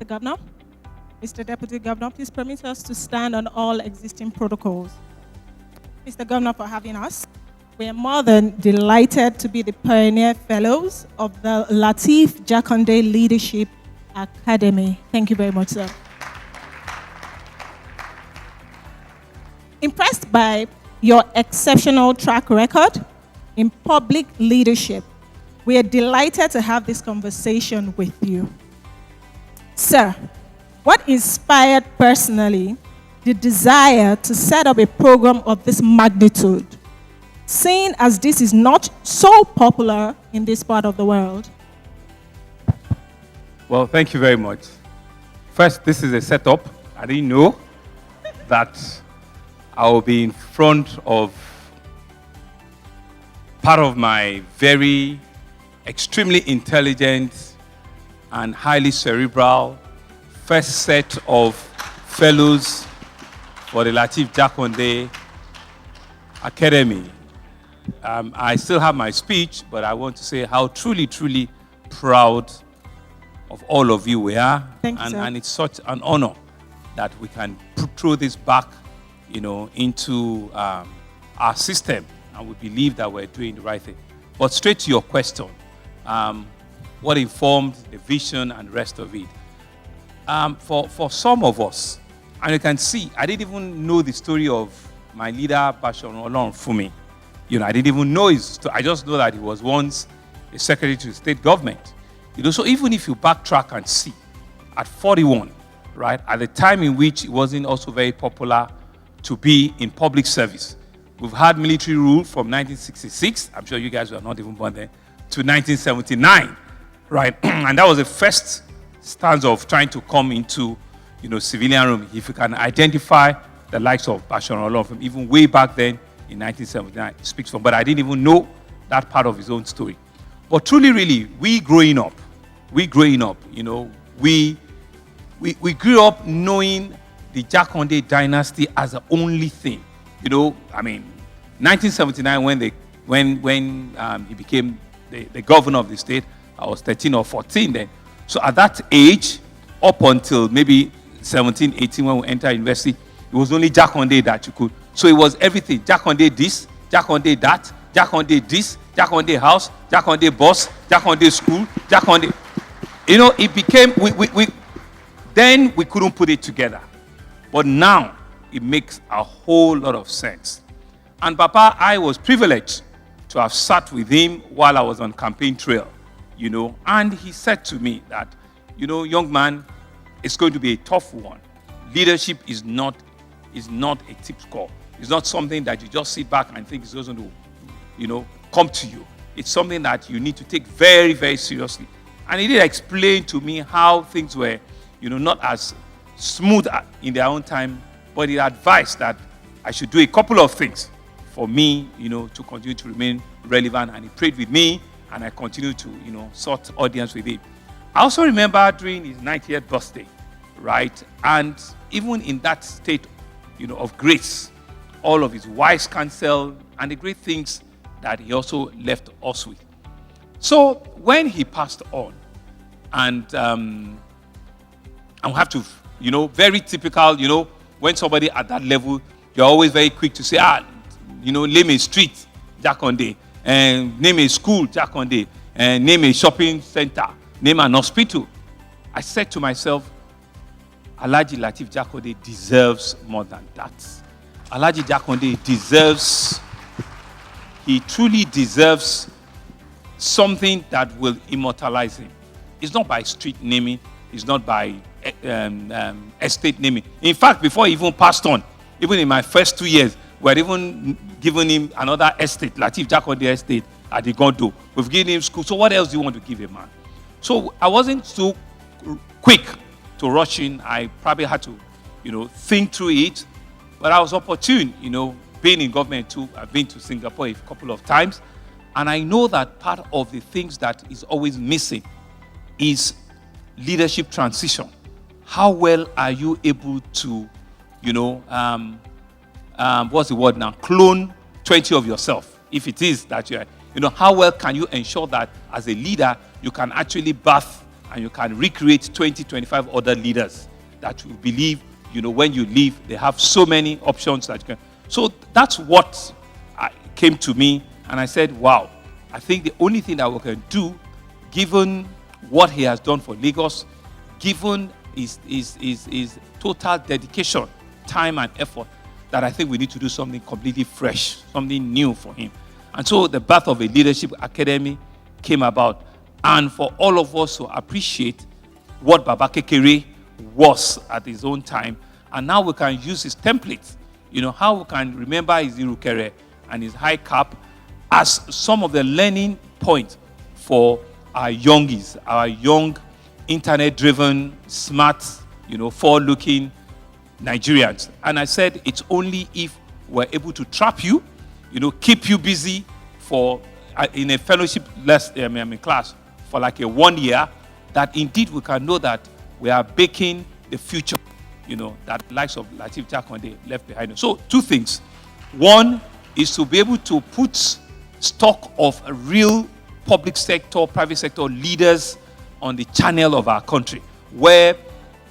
Governor. Mr. Deputy Governor, please permit us to stand on all existing protocols. Mr. Governor, for having us. We are more than delighted to be the pioneer fellows of the Lateef Jakande Leadership Academy. Thank you very much, sir. Impressed by your exceptional track record in public leadership, we are delighted to have this conversation with you. Sir, what inspired personally the desire to set up a program of this magnitude, seeing as this is not so popular in this part of the world? Well, thank you very much. First, this is a setup. I didn't know that I will be in front of part of my very extremely intelligent and highly cerebral first set of fellows for the Lateef Jakande Academy. I still have my speech, but I want to say how truly, truly proud of all of you we are. Thank you, sir. And it's such an honor that we can throw this back, into our system, and we believe that we're doing the right thing. But straight to your question, what informed the vision and the rest of it? For some of us, and you can see, I didn't even know the story of my leader, Babajide Sanwo-Olu. I didn't even know his story. I just know that he was once a secretary to the state government. So even if you backtrack and see, at 41, right, at the time in which it wasn't also very popular to be in public service, we've had military rule from 1966, I'm sure you guys were not even born then, to 1979, right? And that was the first stance of trying to come into, civilian room. If you can identify the likes of Babajide Sanwo-Olu from even way back then in 1979, it speaks from. But I didn't even know that part of his own story. But truly, really, we growing up, we grew up knowing the Jakande dynasty as the only thing. 1979 when he became the governor of the state, I was 13 or 14 then. So at that age, up until maybe 17, 18 when we entered university, it was only Jakande that you could. So it was everything. Jakande this, Jakande that, Jakande this, Jakande house, Jakande boss, Jakande school, Jakande. It became, then we couldn't put it together. But now, it makes a whole lot of sense. And Papa, I was privileged to have sat with him while I was on campaign trail, and he said to me that, young man, it's going to be a tough one. Leadership is not a tip score. It's not something that you just sit back and think is going to, come to you. It's something that you need to take very, very seriously. And he did explain to me how things were, not as smooth in their own time, but he advised that I should do a couple of things for me, to continue to remain relevant. And he prayed with me, and I continued to, sort audience with him. I also remember during his 90th birthday, right? And even in that state, of grace, all of his wise counsel and the great things that he also left us with. So when he passed on, and I have to, very typical, when somebody at that level, you're always very quick to say, name a street, Jakande, and name a school, Jakande, and name a shopping center, name an hospital. I said to myself, Alhaji Lateef Jakande deserves more than that. Alhaji Jakande deserves, he truly deserves something that will immortalize him. It's not by street naming, it's not by estate naming. In fact, before he even passed on, even in my first 2 years, we had even given him another estate, Lateef Jakande estate at the Gondo. We've given him school. So what else do you want to give a man? So I wasn't so quick to rush in. I probably had to, think through it. But I was opportune, being in government too. I've been to Singapore a couple of times. And I know that part of the things that is always missing is leadership transition. How well are you able to, what's the word now? Clone 20 of yourself. If it is that you're, how well can you ensure that as a leader, you can actually birth and you can recreate 20, 25 other leaders that you believe, when you leave, they have so many options that you can. So that's what came to me, and I said, wow, I think the only thing that we can do, given what he has done for Lagos, given his total dedication, time and effort, that I think we need to do something completely fresh, something new for him. And so the birth of a leadership academy came about. And for all of us to appreciate what Baba Kekere was at his own time, and now we can use his templates, how we can remember his Irukere and his high cap as some of the learning points for our youngies, our young, internet-driven, smart, forward-looking Nigerians. And I said, it's only if we're able to trap you, keep you busy for in a fellowship class for like a 1 year, that indeed we can know that we are baking the future, that the likes of Lateef Jakande left behind us. So 2 things. One is to be able to put stock of a real public sector, private sector leaders on the channel of our country, where,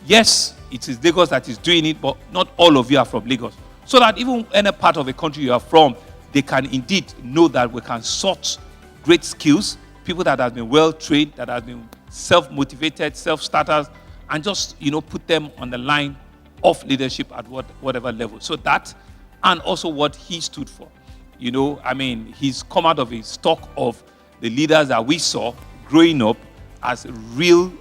yes, it is Lagos that is doing it, but not all of you are from Lagos. So that even any part of the country you are from, they can indeed know that we can sort great skills, people that have been well-trained, that have been self-motivated, self-starters, and just, put them on the line of leadership at whatever level. So that, and also what he stood for. He's come out of a stock of the leaders that we saw growing up as real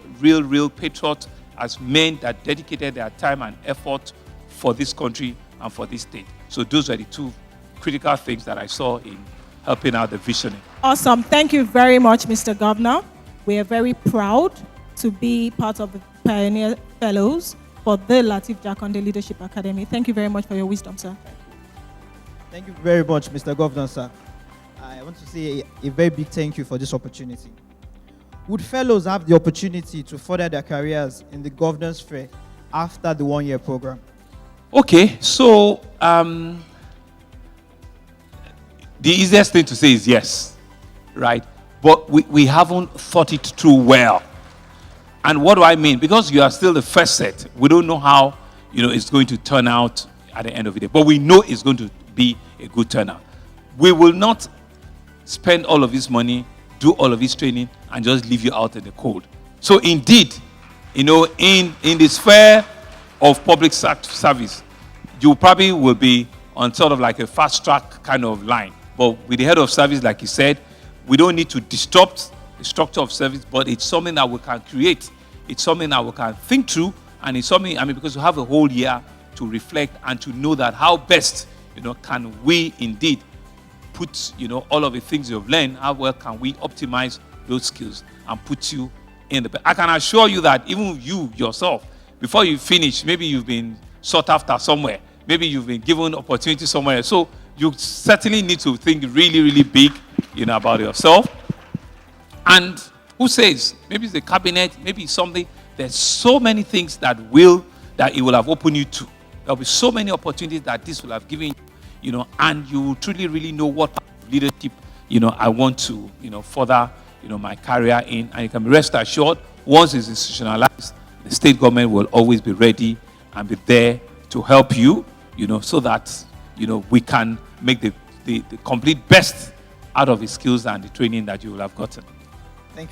patriots, as men that dedicated their time and effort for this country and for this state. So those are the 2 critical things that I saw in helping out the visioning. Awesome. Thank you very much, Mr. Governor. We are very proud to be part of the Pioneer Fellows for the Lateef Jakande Leadership Academy. Thank you very much for your wisdom, sir. Thank you very much, Mr. Governor, sir. I want to say a very big thank you for this opportunity. Would fellows have the opportunity to further their careers in the governance fair after the 1-year program? Okay, so the easiest thing to say is yes, right? But we haven't thought it through well. And what do I mean? Because you are still the first set, we don't know how it's going to turn out at the end of the day. But we know it's going to be a good turnout. We will not spend all of this money, do all of this training, and just leave you out in the cold. So indeed, in the sphere of public service, you probably will be on sort of like a fast track kind of line. But with the head of service, like you said, we don't need to disrupt the structure of service, but it's something that we can create. It's something that we can think through, and it's something, because we have a whole year to reflect and to know that how best, can we indeed put, all of the things you've learned, how well can we optimize those skills and put you in the... I can assure you that even you yourself, before you finish, maybe you've been sought after somewhere. Maybe you've been given opportunity somewhere. So you certainly need to think really, really big, about yourself. And who says? Maybe it's the cabinet, maybe it's something. There's so many things that it will have opened you to. There'll be so many opportunities that this will have given you, and you will truly, really know what leadership, I want to, further, my career in. And you can rest assured, once it's institutionalized, the state government will always be ready and be there to help you, so that, we can make the complete best out of the skills and the training that you will have gotten. Thank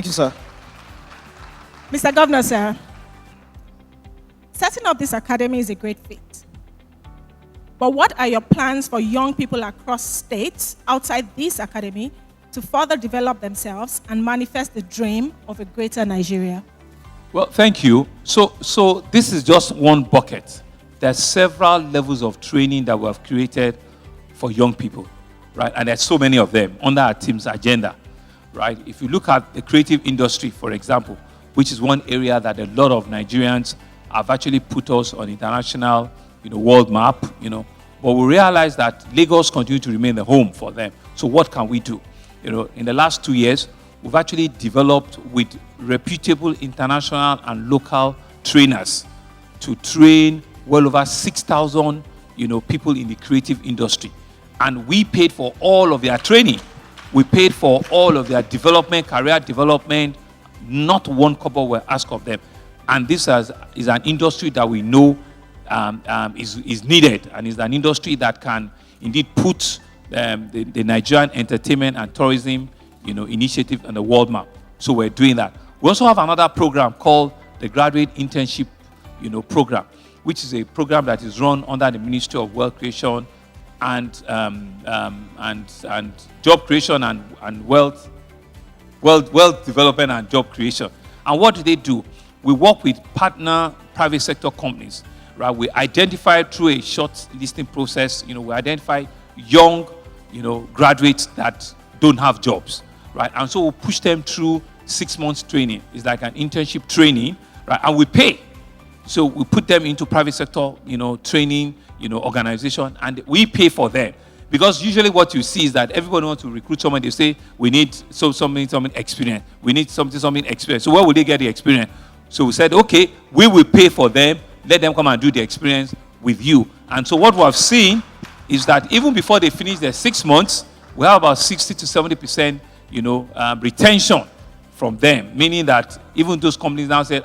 you, sir. Mr. Governor, sir, setting up this academy is a great feat. But what are your plans for young people across states outside this academy to further develop themselves and manifest the dream of a greater Nigeria? Well, thank you. So this is just one bucket. There's several levels of training that we have created for young people, right? And there's so many of them under our team's agenda, right? If you look at the creative industry, for example, which is one area that a lot of Nigerians have actually put us on international, world map, but we realize that Lagos continues to remain the home for them. So what can we do? In the last 2 years, we've actually developed with reputable international and local trainers to train well over 6,000, people in the creative industry. And we paid for all of their training. We paid for all of their development, career development, Not one kobo were asked of them. And this is an industry that we know is needed, and is an industry that can indeed put the Nigerian entertainment and tourism, initiative on the world map. So we're doing that. We also have another program called the Graduate Internship, program, which is a program that is run under the Ministry of Wealth Creation and Job Creation and Wealth Development and Job Creation. And what do? We work with partner private sector companies, right? We identify through a short listing process, we identify young, graduates that don't have jobs, right? And so we push them through 6 months training. It's like an internship training, right? And we pay. So we put them into private sector, training, organization, and we pay for them. Because usually what you see is that everybody wants to recruit someone. They say, we need something experience. We need something experience. So where will they get the experience? So we said, okay, we will pay for them. Let them come and do the experience with you. And so what we have seen is that even before they finish their 6 months, we have about 60 to 70%, retention from them. Meaning that even those companies now said,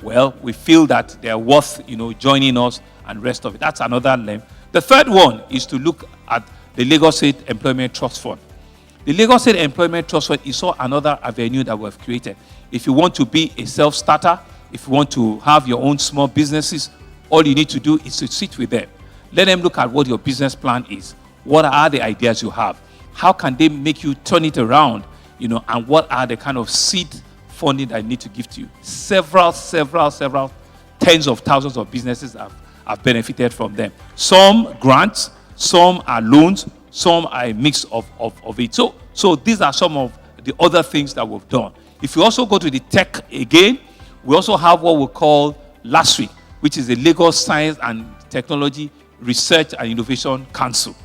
well, we feel that they're worth, joining us and rest of it. That's another length. The third one is to look at the Lagos State Employment Trust Fund. The Lagos State Employment Trust Fund is also another avenue that we have created. If you want to be a self-starter, if you want to have your own small businesses, all you need to do is to sit with them. Let them look at what your business plan is. What are the ideas you have? How can they make you turn it around? And what are the kind of seed funding that I need to give to you? Several tens of thousands of businesses have benefited from them. Some grants, some are loans, some are a mix of it. So these are some of the other things that we've done. If you also go to the tech again, we also have what we call LASRI, which is the Lagos Science and Technology Research and Innovation Council.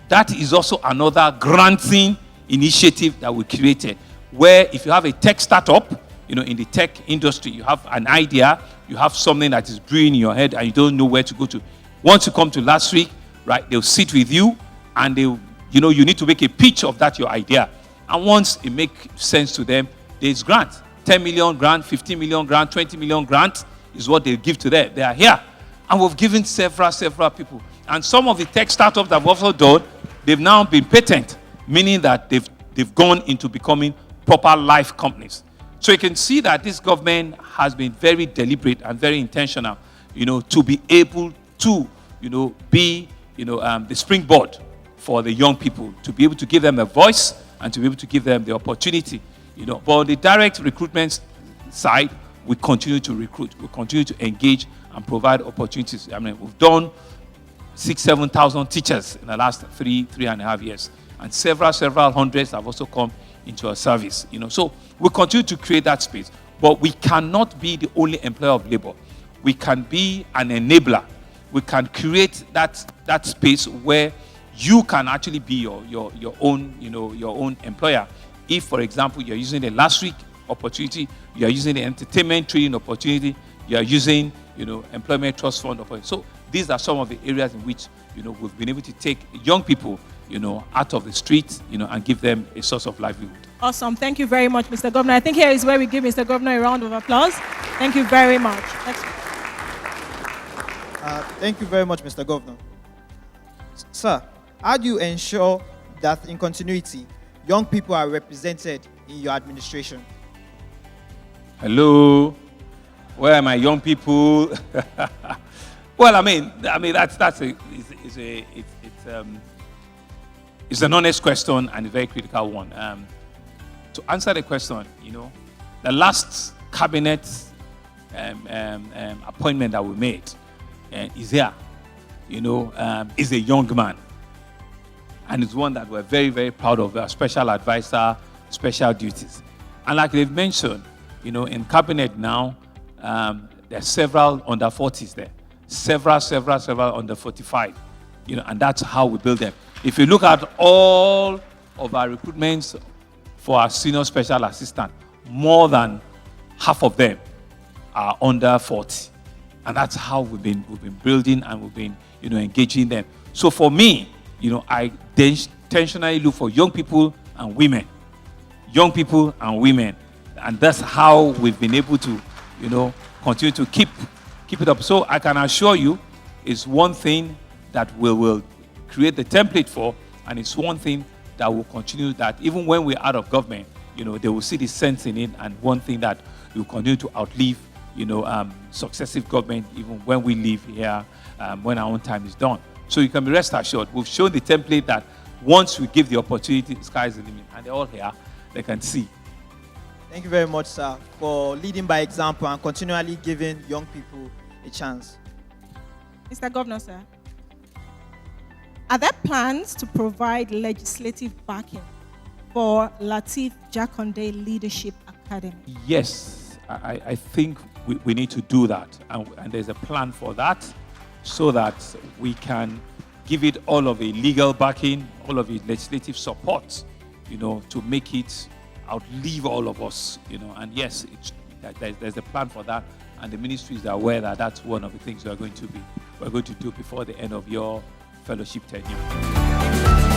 That is also another granting initiative that we created, where if you have a tech startup, in the tech industry, you have an idea, you have something that is brewing in your head and you don't know where to go to. Once you come to LASRI, right, they'll sit with you and you need to make a pitch of that, your idea. And once it makes sense to them, there's grant. 10 million grant, 15 million grant, 20 million grant is what they give to them. They are here. And we've given several people. And some of the tech startups that we've also done, they've now been patent, meaning that they've gone into becoming proper life companies. So you can see that this government has been very deliberate and very intentional, to be able to, be, the springboard for the young people, to be able to give them a voice and to be able to give them the opportunity, But on the direct recruitment side, we continue to recruit, we continue to engage and provide opportunities. I mean, we've done 6,000-7,000 teachers in the last 3.5 years, and several hundreds have also come into our service. So we continue to create that space, but we cannot be the only employer of labor. We can be an enabler. We can create that space where you can actually be your own employer. If, for example, you're using the last week opportunity, you're using the entertainment training opportunity, you're using employment trust fund opportunity. So these are some of the areas in which we've been able to take young people out of the street, and give them a source of livelihood. Awesome. Thank you very much, Mr. Governor. I think here is where we give Mr. Governor a round of applause. Thank you very much. Thank you very much, Mr. Governor. Sir, how do you ensure that in continuity, young people are represented in your administration? Hello, where are my young people? Well, I mean it's an honest question and a very critical one. To answer the question, the last cabinet appointment that we made is here. Is a young man, and it's one that we're very, very proud of. A special advisor, special duties, and like they've mentioned, in cabinet now, there are several under 40s there, several under 45, and that's how we build them. If you look at all of our recruitments for our senior special assistant, more than half of them are under 40. And that's how we've been building and we've been, engaging them. So for me, I intentionally look for young people and women. Young people and women. and that's how we've been able to, continue to keep it up. So I can assure you, it's one thing that we will create the template for, and it's one thing that will continue, that even when we're out of government, they will see the sense in it, and one thing that will continue to outlive, successive government, even when we leave here, when our own time is done. So you can be rest assured, we've shown the template that once we give the opportunity, the sky is the limit, and they're all here, they can see. Thank you very much, sir, for leading by example and continually giving young people a chance. Mr. Governor, sir, are there plans to provide legislative backing for Lateef Jakande Leadership Academy? Yes, I think we need to do that, and there's a plan for that, so that we can give it all of a legal backing, all of a legislative support, to make it outlive all of us, and yes, there's a plan for that, and the ministry is aware that that's one of the things we're going to do before the end of your fellowship tenure.